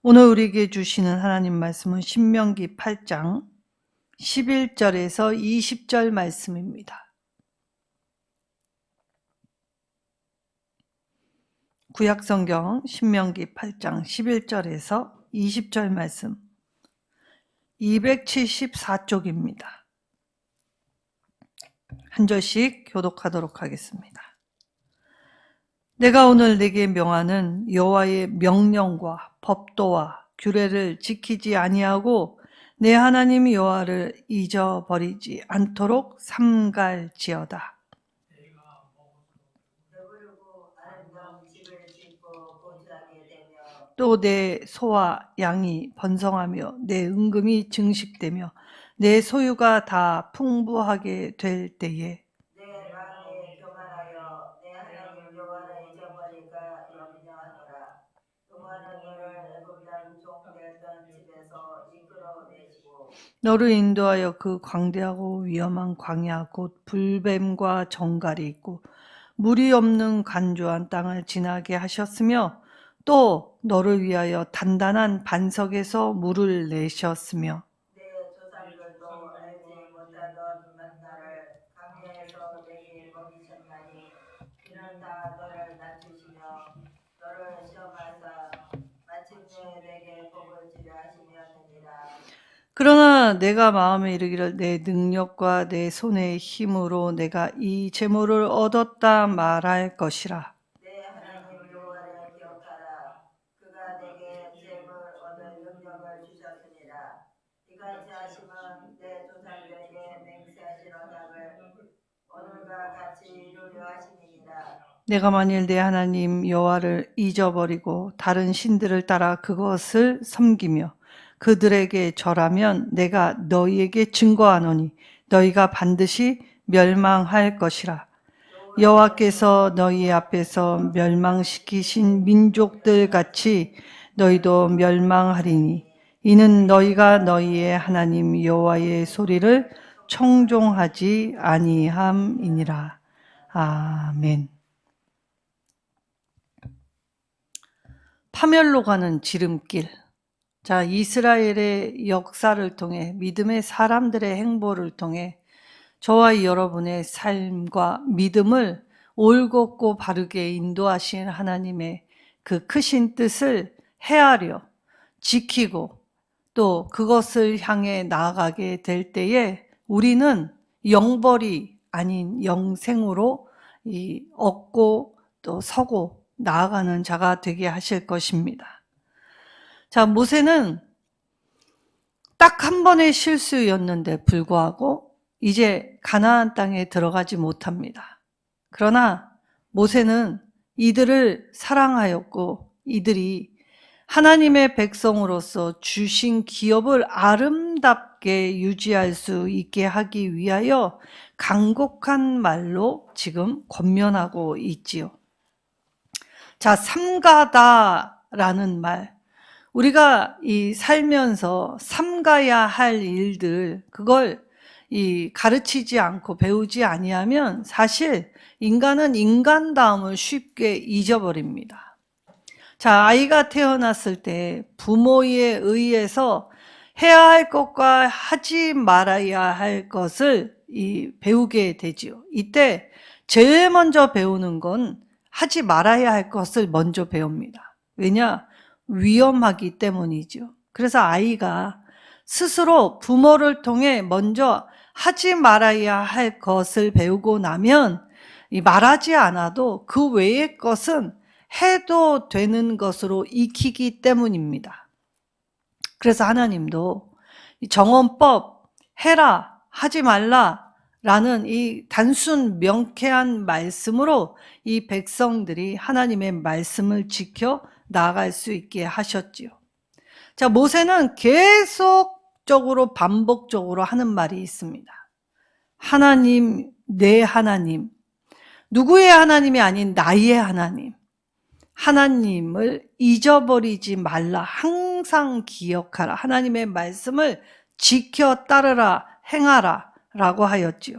오늘 우리에게 주시는 하나님 말씀은 신명기 8장 11절에서 20절 말씀입니다. 구약성경 신명기 8장 11절에서 20절 말씀 274쪽입니다. 한 절씩 교독하도록 하겠습니다. 내가 오늘 네게 명하는 여호와의 명령과 법도와 규례를 지키지 아니하고 내 하나님 여호와를 잊어버리지 않도록 삼갈지어다. 또 내 소와 양이 번성하며 내 은금이 증식되며 내 소유가 다 풍부하게 될 때에 내 마음에 교만하여 내 하나님 여호와를 잊어버릴까 염려하노라. 여호와는 너를 애굽 땅 종되었던 집에서 이끌어내시고 너를 인도하여 그 광대하고 위험한 광야 곧 불뱀과 정갈이 있고 물이 없는 간조한 땅을 지나게 하셨으며 또 너를 위하여 단단한 반석에서 물을 내셨으며 내 조상들도 알지 못하던 만나를 광야에서 내게 먹이셨나니 이는 다 너를 낮추시며 너를 시험하사 마침내 내게 복을 주려 하심이었느니라. 그러나 내가 마음에 이르기를 내 능력과 내 손의 힘으로 내가 이 재물을 얻었다 말할 것이라. 내 하나님 여호와를 기억하라. 그가 내게 재물 얻을 능력을 주셨습니다. 이같이 하심은 내 조상들에게 맹세하신 언약을 오늘과 같이 이루려 하심이니라. 내가 만일 내 하나님 여호와를 잊어버리고 다른 신들을 따라 그것을 섬기며 그들에게 절하면 내가 너희에게 증거하노니 너희가 반드시 멸망할 것이라. 여호와께서 너희 앞에서 멸망시키신 민족들 같이 너희도 멸망하리니 이는 너희가 너희의 하나님 여호와의 소리를 청종하지 아니함이니라. 아멘. 파멸로 가는 지름길. 자, 이스라엘의 역사를 통해 믿음의 사람들의 행보를 통해 저와 여러분의 삶과 믿음을 올곧고 바르게 인도하신 하나님의 그 크신 뜻을 헤아려 지키고 또 그것을 향해 나아가게 될 때에 우리는 영벌이 아닌 영생으로 얻고 또 서고 나아가는 자가 되게 하실 것입니다. 자, 모세는 딱 한 번의 실수였는데 불구하고 이제 가나안 땅에 들어가지 못합니다. 그러나 모세는 이들을 사랑하였고 이들이 하나님의 백성으로서 주신 기업을 아름답게 유지할 수 있게 하기 위하여 간곡한 말로 지금 권면하고 있지요. 자, 삼가다라는 말. 우리가 살면서 삼가야 할 일들, 그걸 가르치지 않고 배우지 아니하면 사실 인간은 인간다움을 쉽게 잊어버립니다. 자, 아이가 태어났을 때 부모에 의해서 해야 할 것과 하지 말아야 할 것을 배우게 되지요. 이때 제일 먼저 배우는 건 하지 말아야 할 것을 먼저 배웁니다. 왜냐? 위험하기 때문이죠. 그래서 아이가 스스로 부모를 통해 먼저 하지 말아야 할 것을 배우고 나면 말하지 않아도 그 외의 것은 해도 되는 것으로 익히기 때문입니다. 그래서 하나님도 정언법 해라 하지 말라 라는 이 단순 명쾌한 말씀으로 이 백성들이 하나님의 말씀을 지켜 나아갈 수 있게 하셨지요. 자, 모세는 계속적으로 반복적으로 하는 말이 있습니다. 하나님, 내 하나님, 누구의 하나님이 아닌 나의 하나님, 하나님을 잊어버리지 말라, 항상 기억하라, 하나님의 말씀을 지켜 따르라, 행하라 라고 하였지요.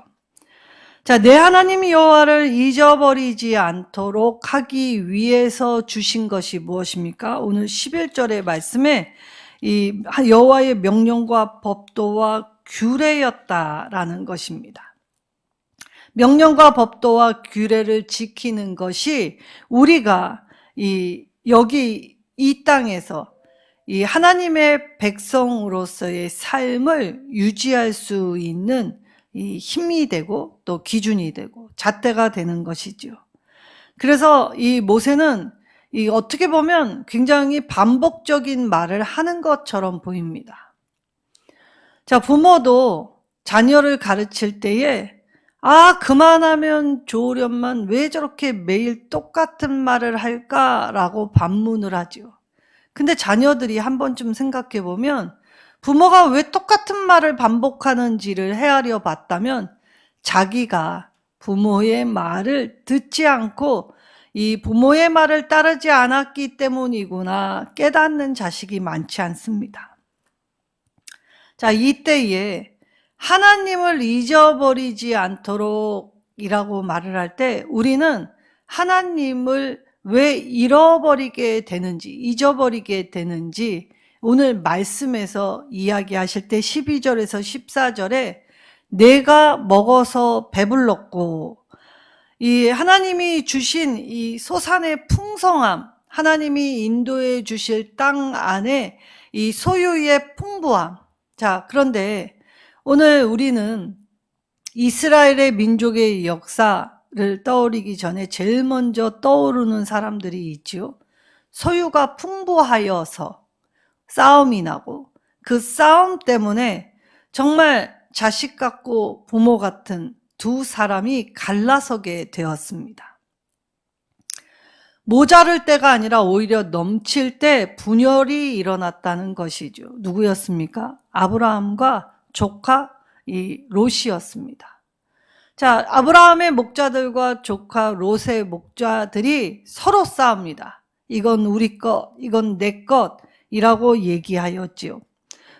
자, 내 하나님 여호와를 잊어버리지 않도록 하기 위해서 주신 것이 무엇입니까? 오늘 11절의 말씀에 이 여호와의 명령과 법도와 규례였다라는 것입니다. 명령과 법도와 규례를 지키는 것이 우리가 여기 이 땅에서 이 하나님의 백성으로서의 삶을 유지할 수 있는 이 힘이 되고 또 기준이 되고 잣대가 되는 것이지요. 그래서 이 모세는 어떻게 보면 굉장히 반복적인 말을 하는 것처럼 보입니다. 자, 부모도 자녀를 가르칠 때에 그만하면 좋으련만 왜 저렇게 매일 똑같은 말을 할까라고 반문을 하죠. 근데 자녀들이 한 번쯤 생각해 보면 부모가 왜 똑같은 말을 반복하는지를 헤아려 봤다면 자기가 부모의 말을 듣지 않고 이 부모의 말을 따르지 않았기 때문이구나 깨닫는 자식이 많지 않습니다. 자, 이때에 하나님을 잊어버리지 않도록 이라고 말을 할 때 우리는 하나님을 왜 잊어버리게 되는지 오늘 말씀에서 이야기하실 때 12절에서 14절에 내가 먹어서 배불렀고 이 하나님이 주신 이 소산의 풍성함, 하나님이 인도해 주실 땅 안에 이 소유의 풍부함. 자, 그런데 오늘 우리는 이스라엘의 민족의 역사를 떠올리기 전에 제일 먼저 떠오르는 사람들이 있지요. 소유가 풍부하여서 싸움이 나고 그 싸움 때문에 정말 자식 같고 부모 같은 두 사람이 갈라서게 되었습니다. 모자랄 때가 아니라 오히려 넘칠 때 분열이 일어났다는 것이죠. 누구였습니까? 아브라함과 조카 롯이었습니다. 자, 아브라함의 목자들과 조카 롯의 목자들이 서로 싸웁니다. 이건 우리 것, 이건 내 것이라고 얘기하였지요.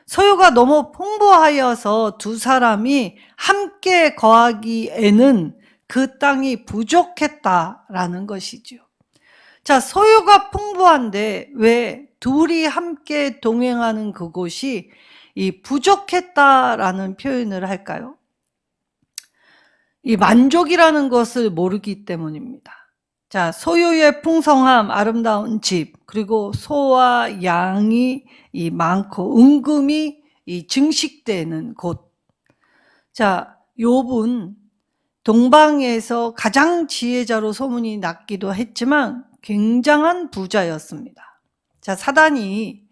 소유가 너무 풍부하여서 두 사람이 함께 거하기에는 그 땅이 부족했다라는 것이죠. 자, 소유가 풍부한데 왜 둘이 함께 동행하는 그곳이 이 부족했다라는 표현을 할까요? 이 만족이라는 것을 모르기 때문입니다. 자, 소유의 풍성함, 아름다운 집, 그리고 소와 양이 많고 은금이 증식되는 곳. 자, 욥은 동방에서 가장 지혜자로 소문이 났기도 했지만 굉장한 부자였습니다. 자, 사단이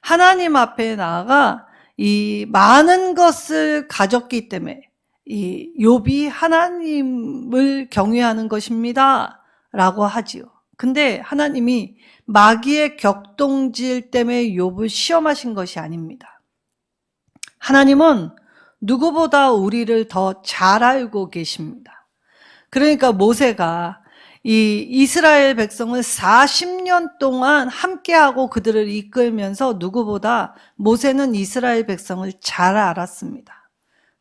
하나님 앞에 나아가 이 많은 것을 가졌기 때문에 이 욥이 하나님을 경외하는 것입니다 라고 하지요. 근데 하나님이 마귀의 격동질 때문에 욥을 시험하신 것이 아닙니다. 하나님은 누구보다 우리를 더 잘 알고 계십니다. 그러니까 모세가 이 이스라엘 백성을 40년 동안 함께하고 그들을 이끌면서 누구보다 모세는 이스라엘 백성을 잘 알았습니다.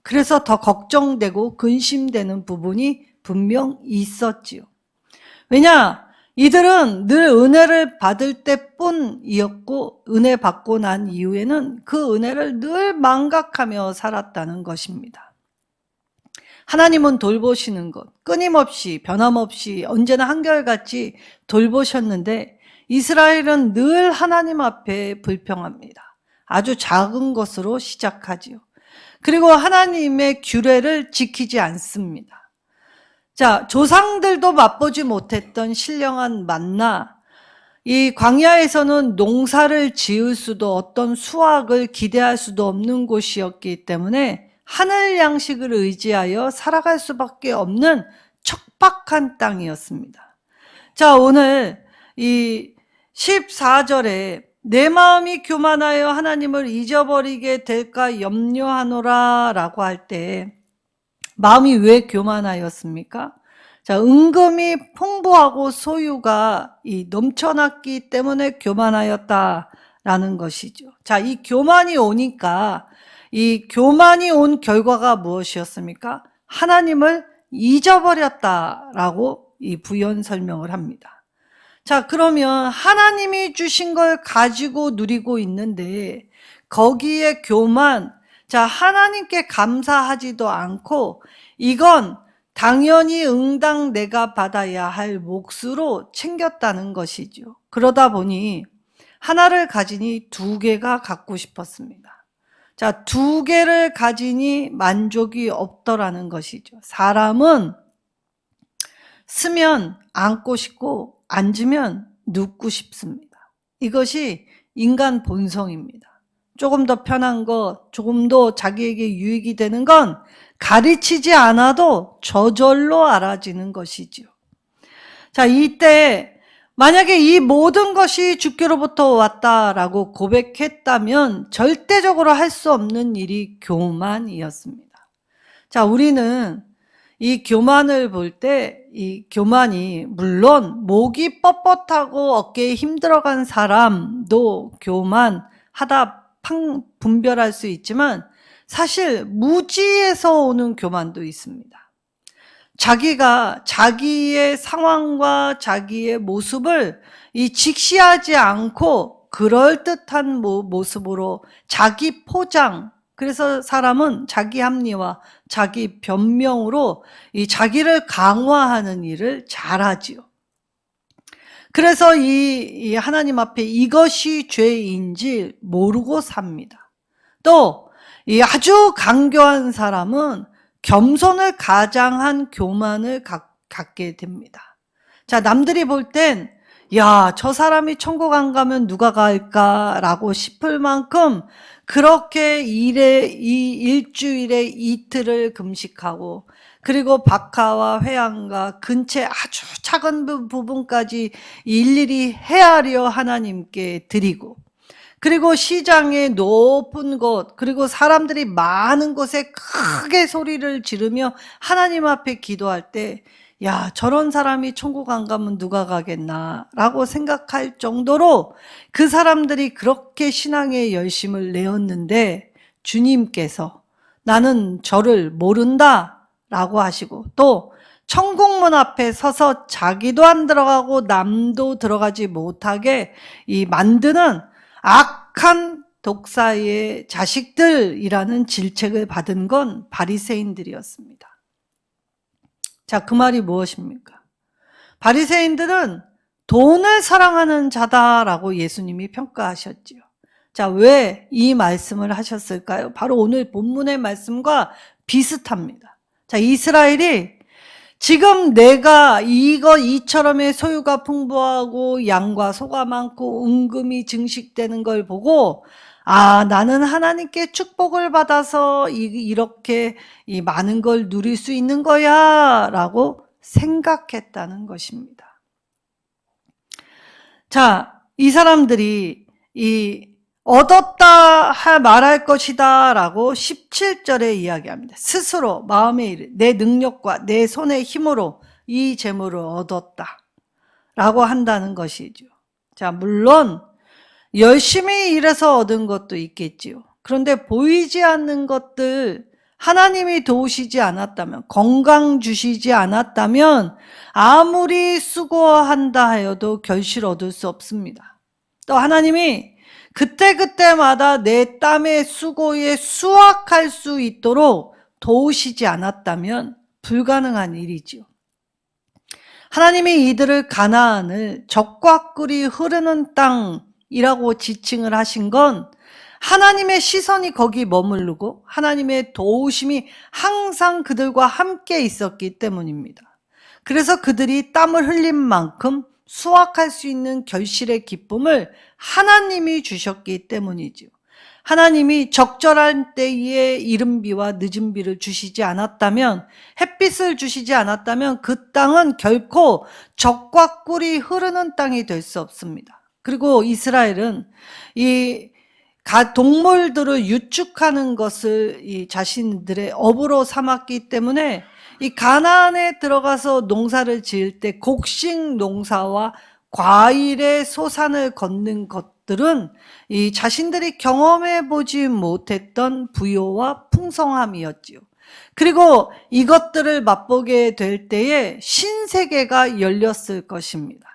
그래서 더 걱정되고 근심되는 부분이 분명 있었지요. 왜냐? 이들은 늘 은혜를 받을 때뿐이었고 은혜 받고 난 이후에는 그 은혜를 늘 망각하며 살았다는 것입니다. 하나님은 돌보시는 것, 끊임없이 변함없이 언제나 한결같이 돌보셨는데 이스라엘은 늘 하나님 앞에 불평합니다. 아주 작은 것으로 시작하지요. 그리고 하나님의 규례를 지키지 않습니다. 자, 조상들도 맛보지 못했던 신령한 만나, 이 광야에서는 농사를 지을 수도 어떤 수확을 기대할 수도 없는 곳이었기 때문에 하늘 양식을 의지하여 살아갈 수밖에 없는 척박한 땅이었습니다. 자, 오늘 이 14절에 내 마음이 교만하여 하나님을 잊어버리게 될까 염려하노라 라고 할 때 마음이 왜 교만하였습니까? 자, 은금이 풍부하고 소유가 넘쳐났기 때문에 교만하였다라는 것이죠. 자, 이 교만이 오니까 이 교만이 온 결과가 무엇이었습니까? 하나님을 잊어버렸다라고 이 부연 설명을 합니다. 자, 그러면 하나님이 주신 걸 가지고 누리고 있는데 거기에 교만, 자, 하나님께 감사하지도 않고 이건 당연히 응당 내가 받아야 할 몫으로 챙겼다는 것이죠. 그러다 보니 하나를 가지니 두 개가 갖고 싶었습니다. 자, 두 개를 가지니 만족이 없더라는 것이죠. 사람은 쓰면 안고 싶고 앉으면 눕고 싶습니다. 이것이 인간 본성입니다. 조금 더 편한 것, 조금 더 자기에게 유익이 되는 건 가르치지 않아도 저절로 알아지는 것이지요. 자, 이때 만약에 이 모든 것이 주께로부터 왔다라고 고백했다면 절대적으로 할 수 없는 일이 교만이었습니다. 자, 우리는 이 교만을 볼 때 이 교만이 물론 목이 뻣뻣하고 어깨에 힘들어간 사람도 교만하다 분별할 수 있지만 사실 무지에서 오는 교만도 있습니다. 자기가 자기의 상황과 자기의 모습을 이 직시하지 않고 그럴듯한 모습으로 자기 포장, 그래서 사람은 자기 합리화, 자기 변명으로 이 자기를 강화하는 일을 잘하지요. 그래서 이 하나님 앞에 이것이 죄인지 모르고 삽니다. 또 이 아주 강교한 사람은 겸손을 가장한 교만을 갖게 됩니다. 자, 남들이 볼 땐 야, 저 사람이 천국 안 가면 누가 갈까라고 싶을 만큼 그렇게 일주일에 이틀을 금식하고 그리고 박하와 회양과 근체 아주 작은 부분까지 일일이 헤아려 하나님께 드리고 그리고 시장의 높은 곳 그리고 사람들이 많은 곳에 크게 소리를 지르며 하나님 앞에 기도할 때 야, 저런 사람이 천국 안 가면 누가 가겠나 라고 생각할 정도로 그 사람들이 그렇게 신앙의 열심을 내었는데 주님께서 나는 저를 모른다 라고 하시고 또 천국문 앞에 서서 자기도 안 들어가고 남도 들어가지 못하게 이 만드는 악한 독사의 자식들이라는 질책을 받은 건 바리새인들이었습니다. 자, 그 말이 무엇입니까? 바리새인들은 돈을 사랑하는 자다라고 예수님이 평가하셨지요. 자, 왜 이 말씀을 하셨을까요? 바로 오늘 본문의 말씀과 비슷합니다. 자, 이스라엘이 지금 내가 이처럼의 소유가 풍부하고 양과 소가 많고 은금이 증식되는 걸 보고 아, 나는 하나님께 축복을 받아서 이렇게 이 많은 걸 누릴 수 있는 거야 라고 생각했다는 것입니다. 자, 이 사람들이 얻었다 말할 것이다 라고 17절에 이야기합니다. 스스로 마음의 일, 내 능력과 내 손의 힘으로 이 재물을 얻었다 라고 한다는 것이죠. 자, 물론 열심히 일해서 얻은 것도 있겠지요. 그런데 보이지 않는 것들 하나님이 도우시지 않았다면 건강 주시지 않았다면 아무리 수고한다 하여도 결실 얻을 수 없습니다. 또 하나님이 그때그때마다 내 땀의 수고에 수확할 수 있도록 도우시지 않았다면 불가능한 일이지요. 하나님이 이들을 가나안을 적과 꿀이 흐르는 땅이라고 지칭을 하신 건 하나님의 시선이 거기 머무르고 하나님의 도우심이 항상 그들과 함께 있었기 때문입니다. 그래서 그들이 땀을 흘린 만큼 수확할 수 있는 결실의 기쁨을 하나님이 주셨기 때문이죠. 하나님이 적절한 때에 이른 비와 늦은 비를 주시지 않았다면, 햇빛을 주시지 않았다면 그 땅은 결코 적과 꿀이 흐르는 땅이 될 수 없습니다. 그리고 이스라엘은 이 동물들을 유축하는 것을 이 자신들의 업으로 삼았기 때문에 이 가나안에 들어가서 농사를 지을 때 곡식 농사와 과일의 소산을 걷는 것들은 이 자신들이 경험해 보지 못했던 부요와 풍성함이었지요. 그리고 이것들을 맛보게 될 때에 신세계가 열렸을 것입니다.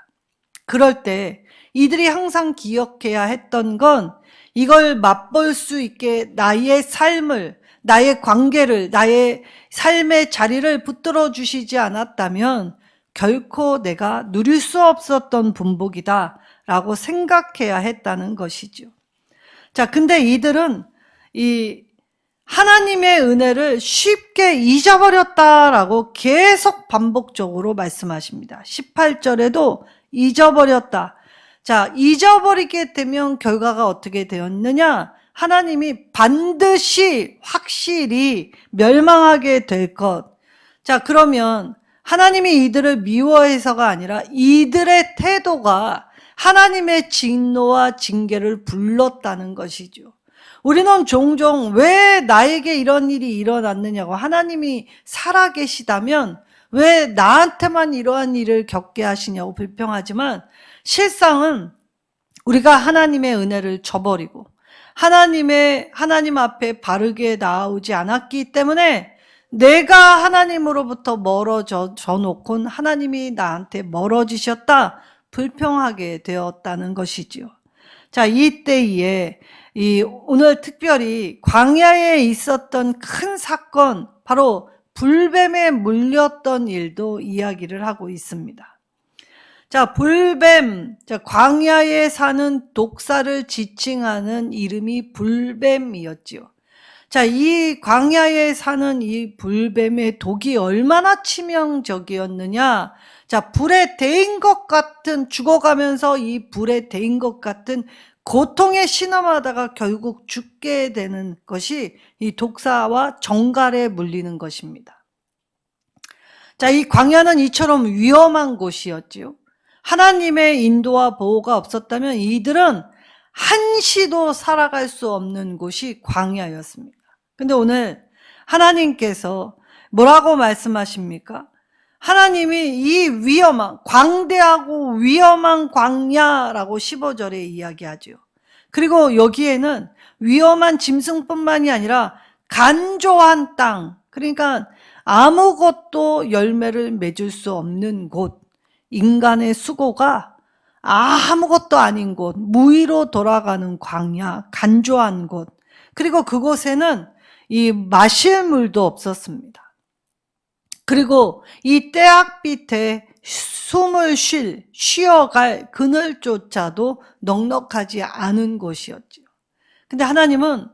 그럴 때 이들이 항상 기억해야 했던 건 이걸 맛볼 수 있게 나의 삶을, 나의 관계를, 나의 삶의 자리를 붙들어 주시지 않았다면 결코 내가 누릴 수 없었던 분복이다 라고 생각해야 했다는 것이죠. 자, 근데 이들은 이 하나님의 은혜를 쉽게 잊어버렸다라고 계속 반복적으로 말씀하십니다. 18절에도 잊어버렸다. 자, 잊어버리게 되면 결과가 어떻게 되었느냐? 하나님이 반드시 확실히 멸망하게 될 것. 자, 그러면 하나님이 이들을 미워해서가 아니라 이들의 태도가 하나님의 진노와 징계를 불렀다는 것이죠. 우리는 종종 왜 나에게 이런 일이 일어났느냐고, 하나님이 살아계시다면 왜 나한테만 이러한 일을 겪게 하시냐고 불평하지만, 실상은 우리가 하나님의 은혜를 저버리고 하나님 앞에 바르게 나아오지 않았기 때문에 내가 하나님으로부터 멀어져 놓곤 하나님이 나한테 멀어지셨다 불평하게 되었다는 것이지요. 자, 이때에 오늘 특별히 광야에 있었던 큰 사건, 바로 불뱀에 물렸던 일도 이야기를 하고 있습니다. 자, 불뱀, 자, 광야에 사는 독사를 지칭하는 이름이 불뱀이었지요. 자, 이 광야에 사는 이 불뱀의 독이 얼마나 치명적이었느냐. 자, 불에 데인 것 같은, 죽어가면서 이 불에 데인 것 같은 고통에 신음하다가 결국 죽게 되는 것이 이 독사와 정갈에 물리는 것입니다. 자, 이 광야는 이처럼 위험한 곳이었지요. 하나님의 인도와 보호가 없었다면 이들은 한시도 살아갈 수 없는 곳이 광야였습니다. 근데 오늘 하나님께서 뭐라고 말씀하십니까? 하나님이 이 위험한, 광대하고 위험한 광야라고 15절에 이야기하죠. 그리고 여기에는 위험한 짐승뿐만이 아니라 간조한 땅, 그러니까 아무것도 열매를 맺을 수 없는 곳, 인간의 수고가 아무것도 아닌 곳, 무의로 돌아가는 광야, 간조한 곳, 그리고 그곳에는 이 마실 물도 없었습니다. 그리고 이 떼약빛에 숨을 쉬어갈 그늘조차도 넉넉하지 않은 곳이었죠. 근데 하나님은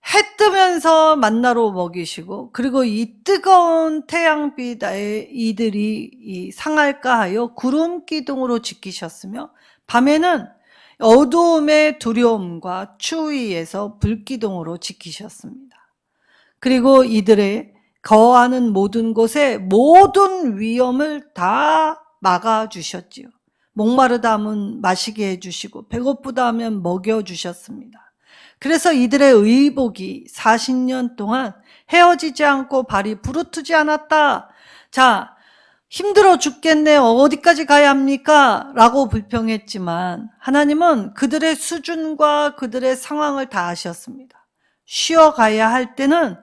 해 뜨면서 만나로 먹이시고, 그리고 이 뜨거운 태양빛에 이들이 상할까 하여 구름 기둥으로 지키셨으며, 밤에는 어두움의 두려움과 추위에서 불기둥으로 지키셨습니다. 그리고 이들의 거하는 모든 곳에 모든 위험을 다 막아주셨지요. 목마르다 하면 마시게 해주시고 배고프다 하면 먹여주셨습니다. 그래서 이들의 의복이 40년 동안 헤어지지 않고 발이 부르트지 않았다. 자, 힘들어 죽겠네, 어디까지 가야 합니까? 라고 불평했지만 하나님은 그들의 수준과 그들의 상황을 다 아셨습니다. 쉬어가야 할 때는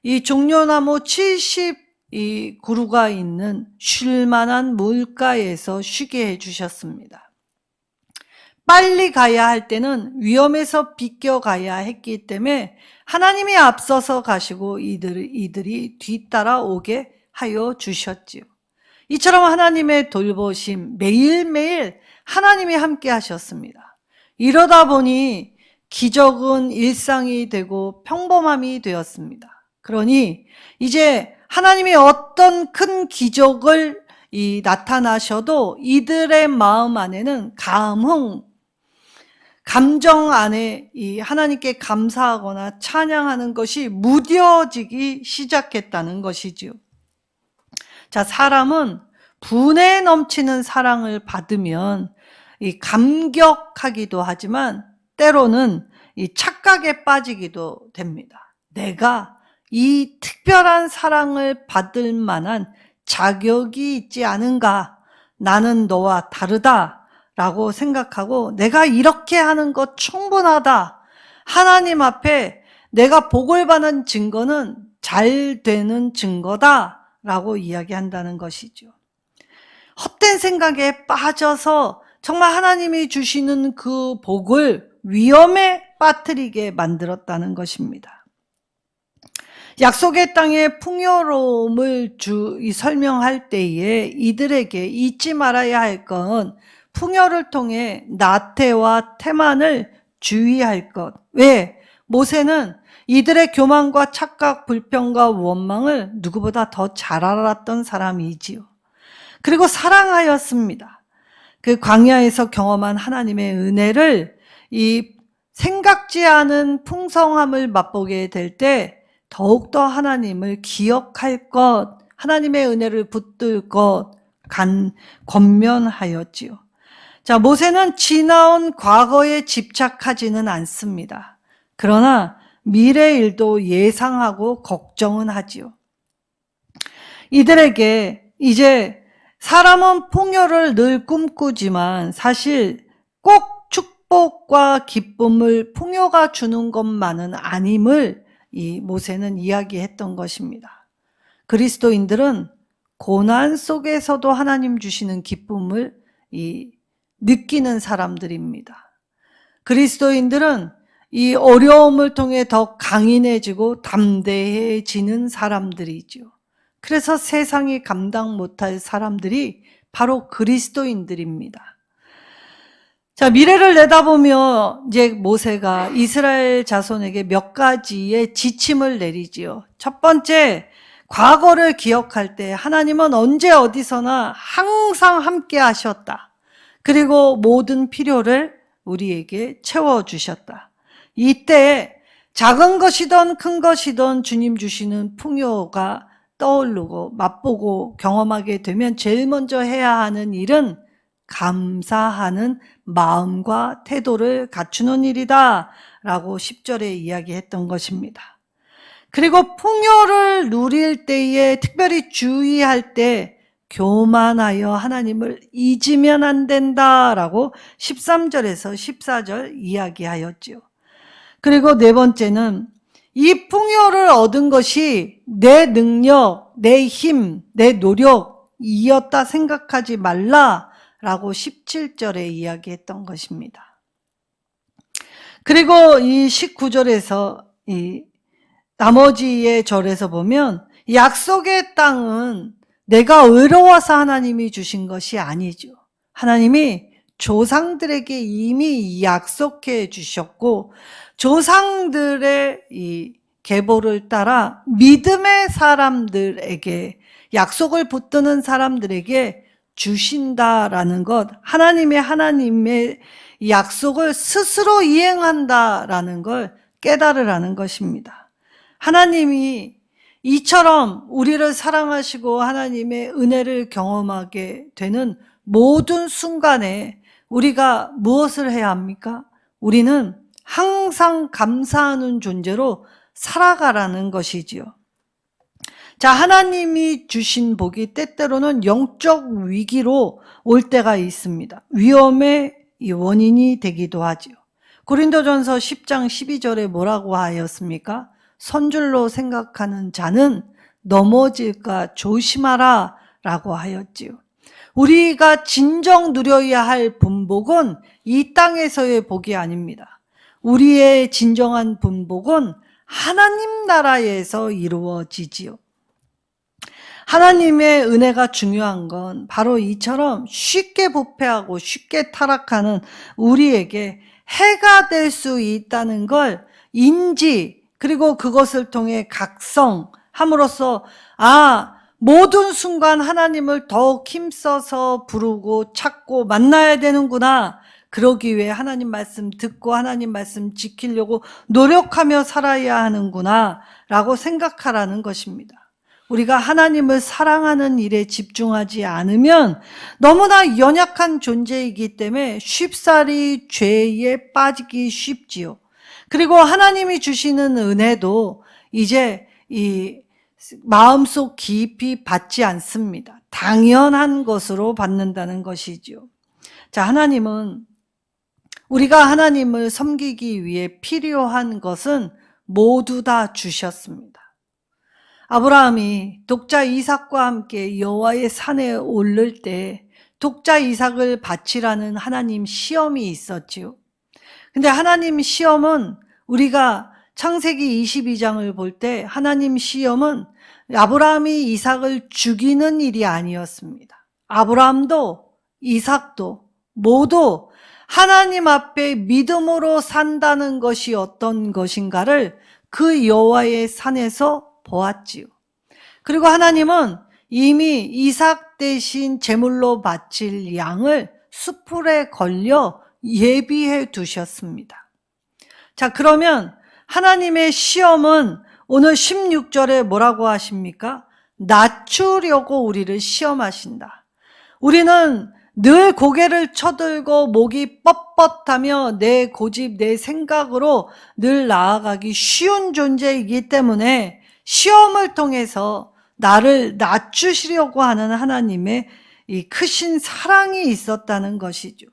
이 종려나무 70 그루가 있는 쉴만한 물가에서 쉬게 해주셨습니다. 빨리 가야 할 때는 위험에서 비껴가야 했기 때문에 하나님이 앞서서 가시고 이들이 뒤따라 오게 하여 주셨지요. 이처럼 하나님의 돌보심, 매일매일 하나님이 함께 하셨습니다. 이러다 보니 기적은 일상이 되고 평범함이 되었습니다. 그러니 이제 하나님이 어떤 큰 기적을 나타나셔도 이들의 마음 안에는 감정 안에 하나님께 감사하거나 찬양하는 것이 무뎌지기 시작했다는 것이지요. 자, 사람은 분에 넘치는 사랑을 받으면 감격하기도 하지만 때로는 착각에 빠지기도 됩니다. 내가 이 특별한 사랑을 받을 만한 자격이 있지 않은가? 나는 너와 다르다 라고 생각하고 내가 이렇게 하는 것 충분하다. 하나님 앞에 내가 복을 받는 증거는 잘 되는 증거다라고 이야기한다는 것이죠. 헛된 생각에 빠져서 정말 하나님이 주시는 그 복을 위험에 빠뜨리게 만들었다는 것입니다. 약속의 땅의 풍요로움을 설명할 때에 이들에게 잊지 말아야 할 건 풍요를 통해 나태와 태만을 주의할 것. 왜? 모세는 이들의 교만과 착각, 불평과 원망을 누구보다 더 잘 알았던 사람이지요. 그리고 사랑하였습니다. 그 광야에서 경험한 하나님의 은혜를 이 생각지 않은 풍성함을 맛보게 될 때 더욱더 하나님을 기억할 것, 하나님의 은혜를 붙들 것, 권면하였지요. 자, 모세는 지나온 과거에 집착하지는 않습니다. 그러나 미래 일도 예상하고 걱정은 하지요. 이들에게 이제 사람은 풍요를 늘 꿈꾸지만 사실 꼭 축복과 기쁨을 풍요가 주는 것만은 아님을 이 모세는 이야기했던 것입니다. 그리스도인들은 고난 속에서도 하나님 주시는 기쁨을 느끼는 사람들입니다. 그리스도인들은 이 어려움을 통해 더 강인해지고 담대해지는 사람들이죠. 그래서 세상이 감당 못할 사람들이 바로 그리스도인들입니다. 자, 미래를 내다보며 이제 모세가 이스라엘 자손에게 몇 가지의 지침을 내리지요. 첫 번째, 과거를 기억할 때 하나님은 언제 어디서나 항상 함께 하셨다. 그리고 모든 필요를 우리에게 채워주셨다. 이때 작은 것이든 큰 것이든 주님 주시는 풍요가 떠오르고 맛보고 경험하게 되면 제일 먼저 해야 하는 일은 감사하는 마음과 태도를 갖추는 일이다 라고 10절에 이야기했던 것입니다. 그리고 풍요를 누릴 때에 특별히 주의할 때 교만하여 하나님을 잊으면 안 된다라고 13절에서 14절 이야기하였지요. 그리고 네 번째는 이 풍요를 얻은 것이 내 능력, 내 힘, 내 노력이었다 생각하지 말라라고 17절에 이야기했던 것입니다. 그리고 이 19절에서 이 나머지의 절에서 보면 약속의 땅은 내가 의로워서 하나님이 주신 것이 아니죠. 하나님이 조상들에게 이미 약속해 주셨고 조상들의 이 계보를 따라 믿음의 사람들에게 약속을 붙드는 사람들에게 주신다라는 것, 하나님의 약속을 스스로 이행한다라는 걸 깨달으라는 것입니다. 하나님이 이처럼 우리를 사랑하시고 하나님의 은혜를 경험하게 되는 모든 순간에 우리가 무엇을 해야 합니까? 우리는 항상 감사하는 존재로 살아가라는 것이지요. 자, 하나님이 주신 복이 때때로는 영적 위기로 올 때가 있습니다. 위험의 원인이 되기도 하지요. 고린도전서 10장 12절에 뭐라고 하였습니까? 선줄로 생각하는 자는 넘어질까 조심하라 라고 하였지요. 우리가 진정 누려야 할 분복은 이 땅에서의 복이 아닙니다. 우리의 진정한 분복은 하나님 나라에서 이루어지지요. 하나님의 은혜가 중요한 건 바로 이처럼 쉽게 부패하고 쉽게 타락하는 우리에게 해가 될 수 있다는 걸 인지, 그리고 그것을 통해 각성함으로써 모든 순간 하나님을 더욱 힘써서 부르고 찾고 만나야 되는구나. 그러기 위해 하나님 말씀 듣고 하나님 말씀 지키려고 노력하며 살아야 하는구나 라고 생각하라는 것입니다. 우리가 하나님을 사랑하는 일에 집중하지 않으면 너무나 연약한 존재이기 때문에 쉽사리 죄에 빠지기 쉽지요. 그리고 하나님이 주시는 은혜도 이제 이 마음속 깊이 받지 않습니다. 당연한 것으로 받는다는 것이지요. 자, 하나님은 우리가 하나님을 섬기기 위해 필요한 것은 모두 다 주셨습니다. 아브라함이 독자 이삭과 함께 여호와의 산에 오를 때 독자 이삭을 바치라는 하나님 시험이 있었지요. 근데 하나님 시험은 우리가 창세기 22장을 볼 때 하나님 시험은 아브라함이 이삭을 죽이는 일이 아니었습니다. 아브라함도 이삭도 모두 하나님 앞에 믿음으로 산다는 것이 어떤 것인가를 그 여호와의 산에서 보았지요. 그리고 하나님은 이미 이삭 대신 제물로 바칠 양을 숯불에 걸려 예비해 두셨습니다. 자, 그러면 하나님의 시험은 오늘 16절에 뭐라고 하십니까? 낮추려고 우리를 시험하신다. 우리는 늘 고개를 쳐들고 목이 뻣뻣하며 내 고집, 내 생각으로 늘 나아가기 쉬운 존재이기 때문에 시험을 통해서 나를 낮추시려고 하는 하나님의 이 크신 사랑이 있었다는 것이죠.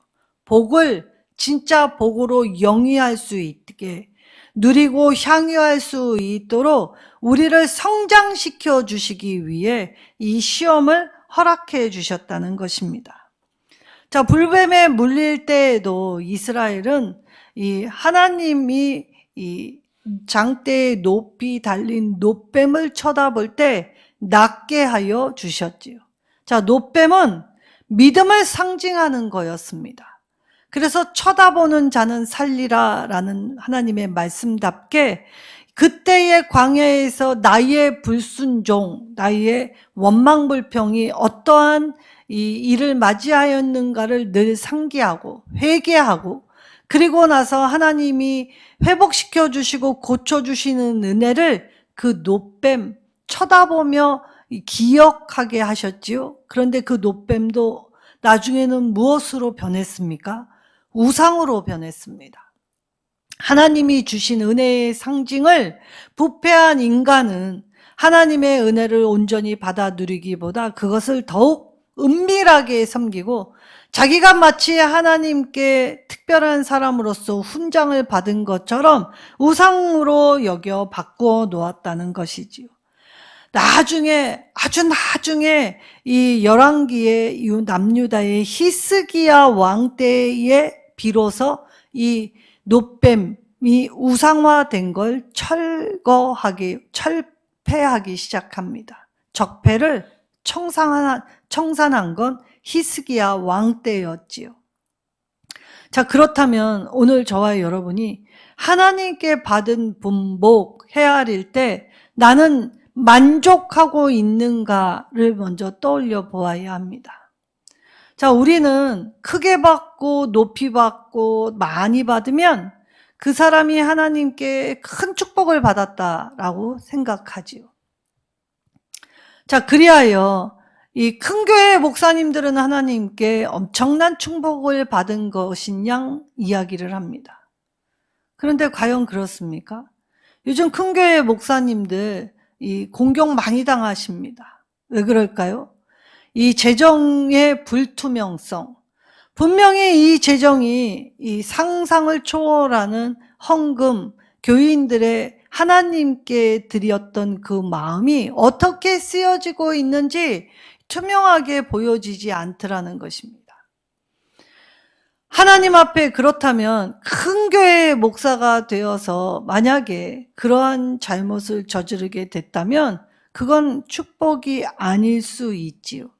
복을 진짜 복으로 영위할 수 있게 누리고 향유할 수 있도록 우리를 성장시켜 주시기 위해 이 시험을 허락해 주셨다는 것입니다. 자, 불뱀에 물릴 때에도 이스라엘은 이 하나님이 이 장대에 높이 달린 놋뱀을 쳐다볼 때 낫게 하여 주셨지요. 자, 놋뱀은 믿음을 상징하는 거였습니다. 그래서 쳐다보는 자는 살리라라는 하나님의 말씀답게 그때의 광야에서 나의 불순종, 나의 원망불평이 어떠한 이 일을 맞이하였는가를 늘 상기하고 회개하고 그리고 나서 하나님이 회복시켜 주시고 고쳐 주시는 은혜를 그 놋뱀 쳐다보며 기억하게 하셨지요. 그런데 그 놋뱀도 나중에는 무엇으로 변했습니까? 우상으로 변했습니다. 하나님이 주신 은혜의 상징을 부패한 인간은 하나님의 은혜를 온전히 받아 누리기보다 그것을 더욱 은밀하게 섬기고 자기가 마치 하나님께 특별한 사람으로서 훈장을 받은 것처럼 우상으로 여겨 바꾸어 놓았다는 것이지요. 아주 나중에 이 열왕기의 남유다의 히스기야 왕 때에 비로소 이 놋뱀이 우상화된 걸 철폐하기 시작합니다. 적폐를 청산한 건 히스기야 왕 때였지요. 자, 그렇다면 오늘 저와 여러분이 하나님께 받은 분복, 헤아릴 때 나는 만족하고 있는가를 먼저 떠올려 보아야 합니다. 자, 우리는 크게 받고 높이 받고 많이 받으면 그 사람이 하나님께 큰 축복을 받았다라고 생각하지요. 자, 그리하여 이 큰 교회 목사님들은 하나님께 엄청난 축복을 받은 것인 양 이야기를 합니다. 그런데 과연 그렇습니까? 요즘 큰 교회 목사님들 이 공격 많이 당하십니다. 왜 그럴까요? 이 재정의 불투명성. 분명히 이 재정이 이 상상을 초월하는 헌금, 교인들의 하나님께 드렸던 그 마음이 어떻게 쓰여지고 있는지 투명하게 보여지지 않더라는 것입니다. 하나님 앞에 그렇다면 큰 교회의 목사가 되어서 만약에 그러한 잘못을 저지르게 됐다면 그건 축복이 아닐 수 있지요.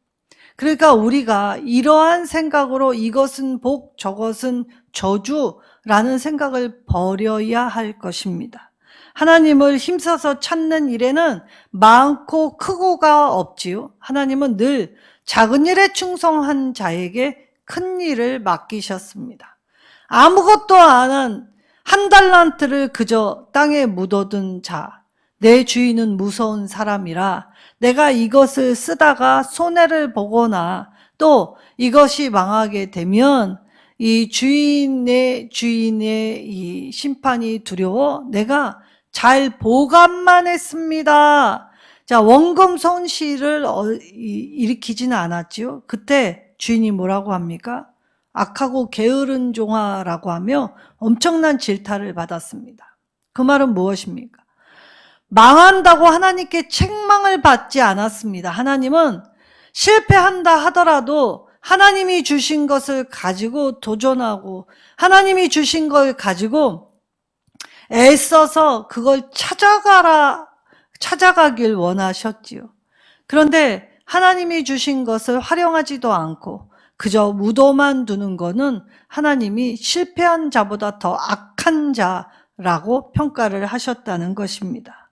그러니까 우리가 이러한 생각으로 이것은 복, 저것은 저주라는 생각을 버려야 할 것입니다. 하나님을 힘써서 찾는 일에는 많고 크고가 없지요. 하나님은 늘 작은 일에 충성한 자에게 큰 일을 맡기셨습니다. 아무것도 안 한 한 달란트를 그저 땅에 묻어둔 자, 내 주인은 무서운 사람이라 내가 이것을 쓰다가 손해를 보거나 또 이것이 망하게 되면 이 주인의 이 심판이 두려워 내가 잘 보관만 했습니다. 자, 원금 손실을 일으키지는 않았지요. 그때 주인이 뭐라고 합니까? 악하고 게으른 종아라고 하며 엄청난 질타를 받았습니다. 그 말은 무엇입니까? 망한다고 하나님께 책망을 받지 않았습니다. 하나님은 실패한다 하더라도 하나님이 주신 것을 가지고 도전하고 하나님이 주신 걸 가지고 애써서 그걸 찾아가길 원하셨지요. 그런데 하나님이 주신 것을 활용하지도 않고 그저 묻어만 두는 것은 하나님이 실패한 자보다 더 악한 자라고 평가를 하셨다는 것입니다.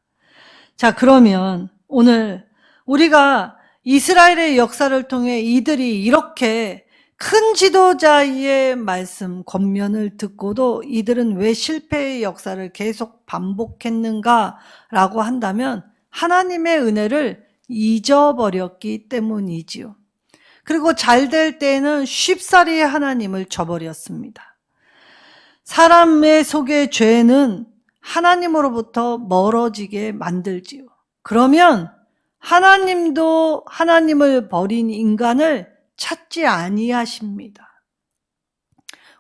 자, 그러면 오늘 우리가 이스라엘의 역사를 통해 이들이 이렇게 큰 지도자의 말씀, 권면을 듣고도 이들은 왜 실패의 역사를 계속 반복했는가라고 한다면 하나님의 은혜를 잊어버렸기 때문이지요. 그리고 잘 될 때에는 쉽사리 하나님을 저버렸습니다. 사람의 속의 죄는 하나님으로부터 멀어지게 만들지요. 그러면 하나님도 하나님을 버린 인간을 찾지 아니하십니다.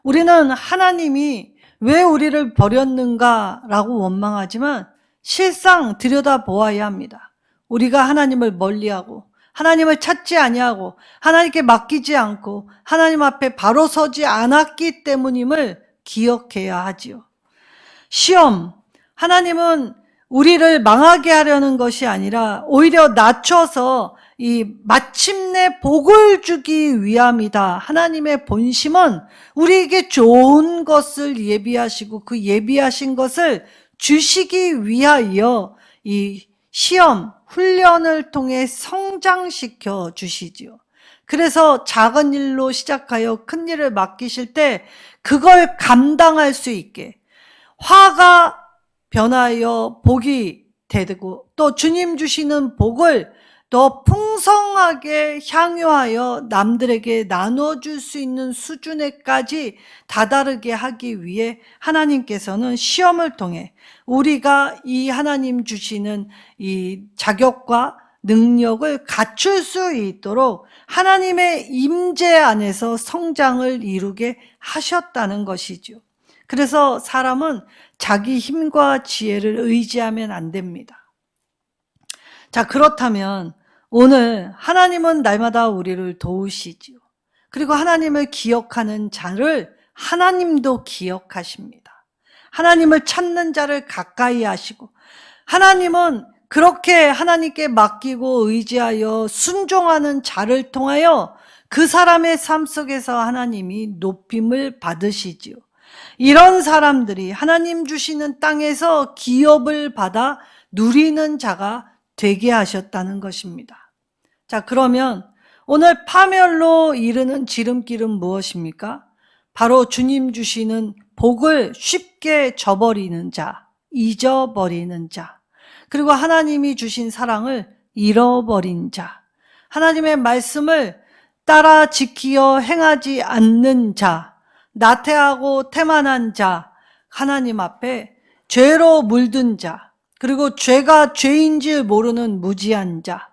우리는 하나님이 왜 우리를 버렸는가라고 원망하지만 실상 들여다보아야 합니다. 우리가 하나님을 멀리하고 하나님을 찾지 아니하고 하나님께 맡기지 않고 하나님 앞에 바로 서지 않았기 때문임을 기억해야 하지요. 시험, 하나님은 우리를 망하게 하려는 것이 아니라 오히려 낮춰서 마침내 복을 주기 위함이다. 하나님의 본심은 우리에게 좋은 것을 예비하시고 그 예비하신 것을 주시기 위하여 이 시험, 훈련을 통해 성장시켜 주시지요. 그래서 작은 일로 시작하여 큰 일을 맡기실 때 그걸 감당할 수 있게 화가 변하여 복이 되고 또 주님 주시는 복을 더 풍성하게 향유하여 남들에게 나눠줄 수 있는 수준에까지 다다르게 하기 위해 하나님께서는 시험을 통해 우리가 이 하나님 주시는 이 자격과 능력을 갖출 수 있도록 하나님의 임재 안에서 성장을 이루게 하셨다는 것이죠. 그래서 사람은 자기 힘과 지혜를 의지하면 안 됩니다. 자, 그렇다면 오늘 하나님은 날마다 우리를 도우시지요. 그리고 하나님을 기억하는 자를 하나님도 기억하십니다. 하나님을 찾는 자를 가까이 하시고 하나님은 그렇게 하나님께 맡기고 의지하여 순종하는 자를 통하여 그 사람의 삶 속에서 하나님이 높임을 받으시지요. 이런 사람들이 하나님 주시는 땅에서 기업을 받아 누리는 자가 되게 하셨다는 것입니다. 자, 그러면 오늘 파멸로 이르는 지름길은 무엇입니까? 바로 주님 주시는 복을 쉽게 저버리는 자, 잊어버리는 자, 그리고 하나님이 주신 사랑을 잃어버린 자, 하나님의 말씀을 따라 지키어 행하지 않는 자, 나태하고 태만한 자, 하나님 앞에 죄로 물든 자, 그리고 죄가 죄인 줄 모르는 무지한 자,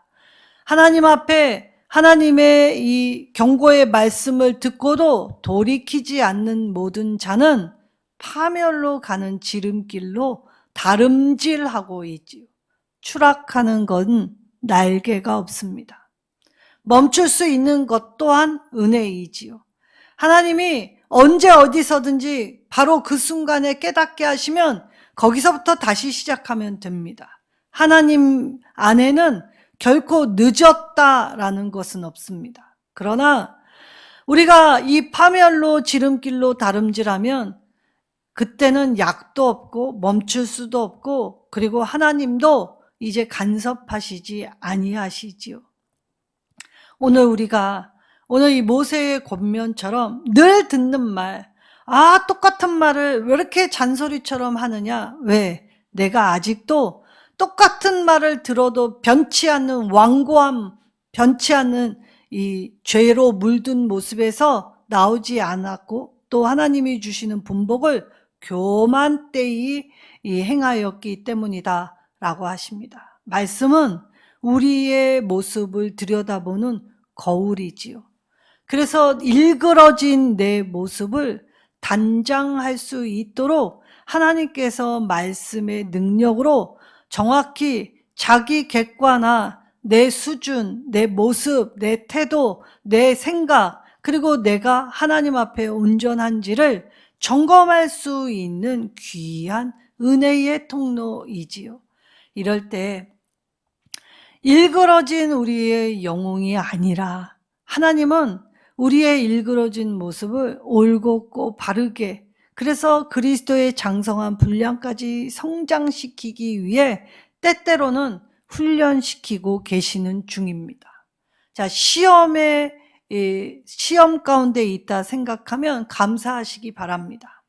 하나님 앞에 하나님의 이 경고의 말씀을 듣고도 돌이키지 않는 모든 자는 파멸로 가는 지름길로 다름질하고 있지요. 추락하는 건 날개가 없습니다. 멈출 수 있는 것 또한 은혜이지요. 하나님이 언제 어디서든지 바로 그 순간에 깨닫게 하시면 거기서부터 다시 시작하면 됩니다. 하나님 안에는 결코 늦었다라는 것은 없습니다. 그러나 우리가 이 파멸로 지름길로 다름질하면 그때는 약도 없고 멈출 수도 없고 그리고 하나님도 이제 간섭하시지 아니하시지요. 오늘 이 모세의 권면처럼 늘 듣는 말, 똑같은 말을 왜 이렇게 잔소리처럼 하느냐? 왜? 내가 아직도 똑같은 말을 들어도 변치 않는 완고함, 변치 않는 이 죄로 물든 모습에서 나오지 않았고 또 하나님이 주시는 분복을 교만때이 행하였기 때문이다 라고 하십니다. 말씀은 우리의 모습을 들여다보는 거울이지요. 그래서 일그러진 내 모습을 단장할 수 있도록 하나님께서 말씀의 능력으로 정확히 자기 객관화, 내 수준, 내 모습, 내 태도, 내 생각, 그리고 내가 하나님 앞에 온전한지를 점검할 수 있는 귀한 은혜의 통로이지요. 이럴 때 일그러진 우리의 영웅이 아니라 하나님은 우리의 일그러진 모습을 올곧고 바르게, 그래서 그리스도의 장성한 분량까지 성장시키기 위해 때때로는 훈련시키고 계시는 중입니다. 자, 시험 가운데 있다 생각하면 감사하시기 바랍니다.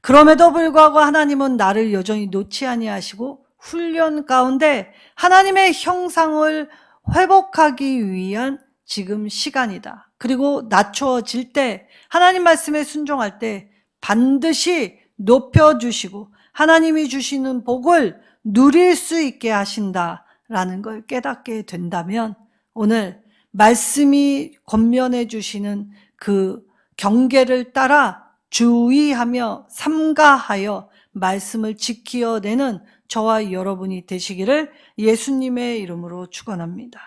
그럼에도 불구하고 하나님은 나를 여전히 놓지 아니하시고 훈련 가운데 하나님의 형상을 회복하기 위한 지금 시간이다. 그리고 낮춰질 때, 하나님 말씀에 순종할 때 반드시 높여주시고 하나님이 주시는 복을 누릴 수 있게 하신다라는 걸 깨닫게 된다면, 오늘 말씀이 권면해 주시는 그 경계를 따라 주의하며 삼가하여 말씀을 지키어내는 저와 여러분이 되시기를 예수님의 이름으로 축원합니다.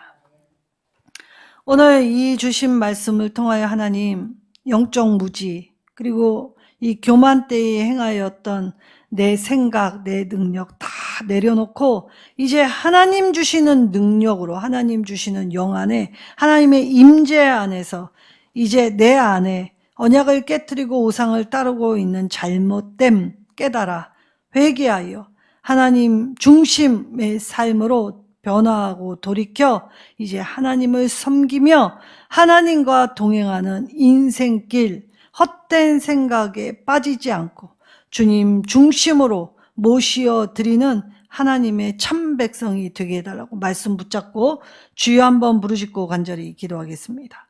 오늘 이 주신 말씀을 통하여 하나님 영적 무지, 그리고 이 교만 때에 행하였던 내 생각, 내 능력 다 내려놓고 이제 하나님 주시는 능력으로, 하나님 주시는 영 안에, 하나님의 임재 안에서 이제 내 안에 언약을 깨트리고 우상을 따르고 있는 잘못됨 깨달아 회개하여 하나님 중심의 삶으로 변화하고 돌이켜 이제 하나님을 섬기며 하나님과 동행하는 인생길, 헛된 생각에 빠지지 않고 주님 중심으로 모시어 드리는 하나님의 참 백성이 되게 해달라고 말씀 붙잡고 주여 한번 부르짖고 간절히 기도하겠습니다.